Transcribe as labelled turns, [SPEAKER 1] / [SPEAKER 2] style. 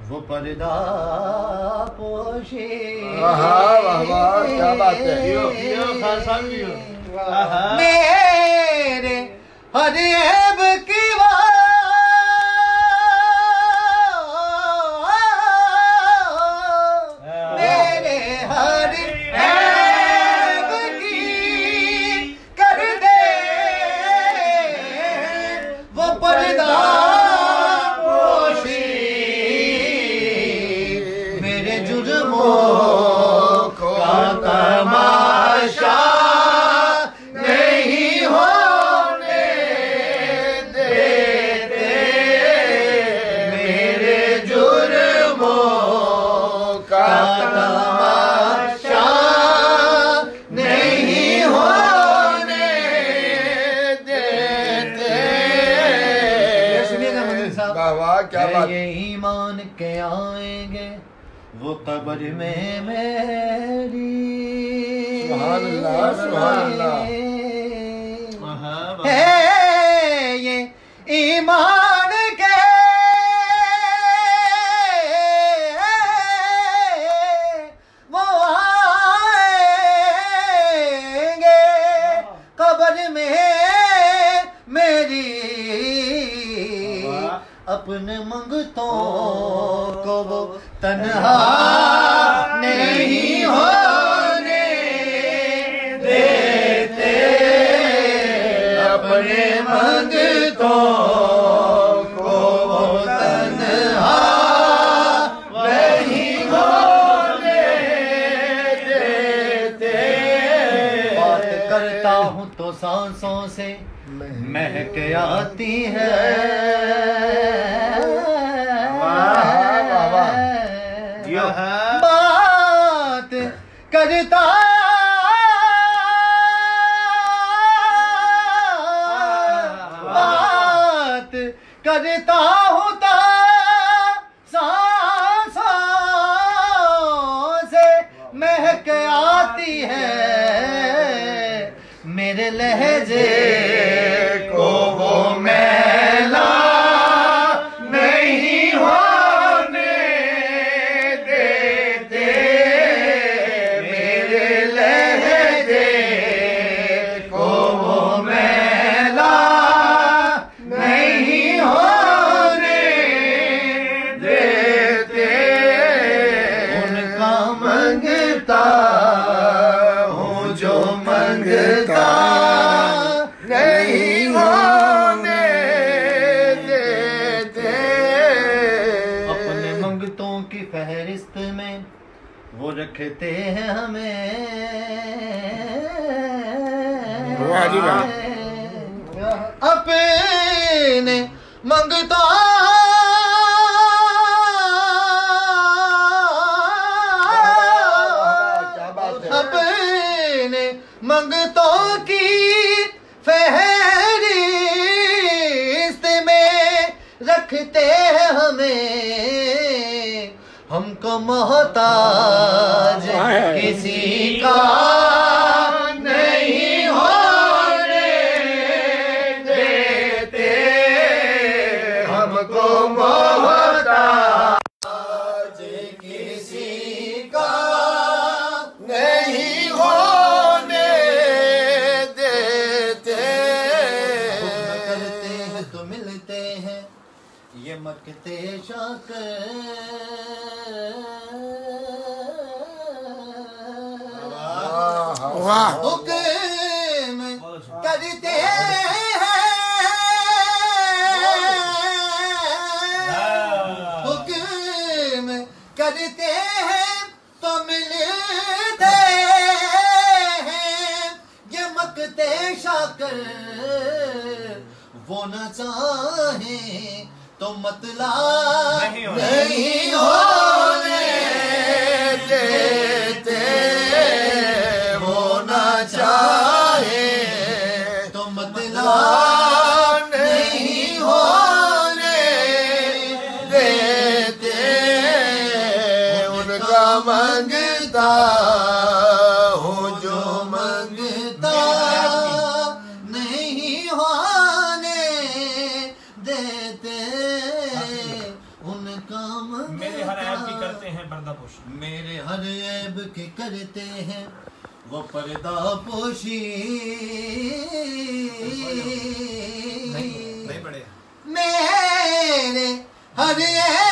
[SPEAKER 1] वो पर्दा पोशी।
[SPEAKER 2] वाह वाह वाह, क्या बात है।
[SPEAKER 3] खान साहब
[SPEAKER 1] मेरे हर ऐब की मेरे हर ऐब की कर दे वो पर्दा पोशी। मेरे जुर्मों का तमाशा नहीं होने देते। मेरे जुर्मों का तमाशा नहीं होने देते। सुनिएगा मंदिर साहब,
[SPEAKER 2] वाह वाह, क्या बात।
[SPEAKER 1] ये ईमान के आएंगे वो कब्र में मेरी।
[SPEAKER 2] सुभान अल्लाह, सुभान अल्लाह।
[SPEAKER 1] है ये ईमान के वो आएंगे कब्र में मेरी। अपने मंगतों को वो तन्हा नहीं होने देते। अपने मंगतों को वो तन्हा नहीं होने देते। बात करता हूँ तो सांसों से महक आती है। बात करता बात करता हूँ तो सांसों से महक आती है। मेरे लहजे को वो मैला नहीं होने देते। मेरे लहजे को वो मैला नहीं होने देते। उनका मंगता हूँ जो मंगता नहीं होने देते। अपने मंगतों की फहरिस्त में वो रखते हैं हमें।
[SPEAKER 2] वाह जी वाह।
[SPEAKER 1] अपने मंगतों अपने मंगतों की फहरिस्त में रखते हैं हमें। हमको मोहताज किसी का नहीं होने देते। हमको मोहताज किसी का नहीं होने देते। करते हैं तो मिलते हैं ये मकते शाकर।
[SPEAKER 2] वाह।
[SPEAKER 1] हुक्म करते हुक्म करते हैं तो मिलते हैं ये मकते शाकर। वो न चाहे तो मतला नहीं होने देते। वो न चाहे तो मतला नहीं होने देते। उनका मंगता हूँ जो मंगता नहीं होने देते। उनका मेरे हर ऐब के करते हैं वो पर्दा पोशी।
[SPEAKER 3] नहीं पड़े।
[SPEAKER 1] मेरे हर ऐब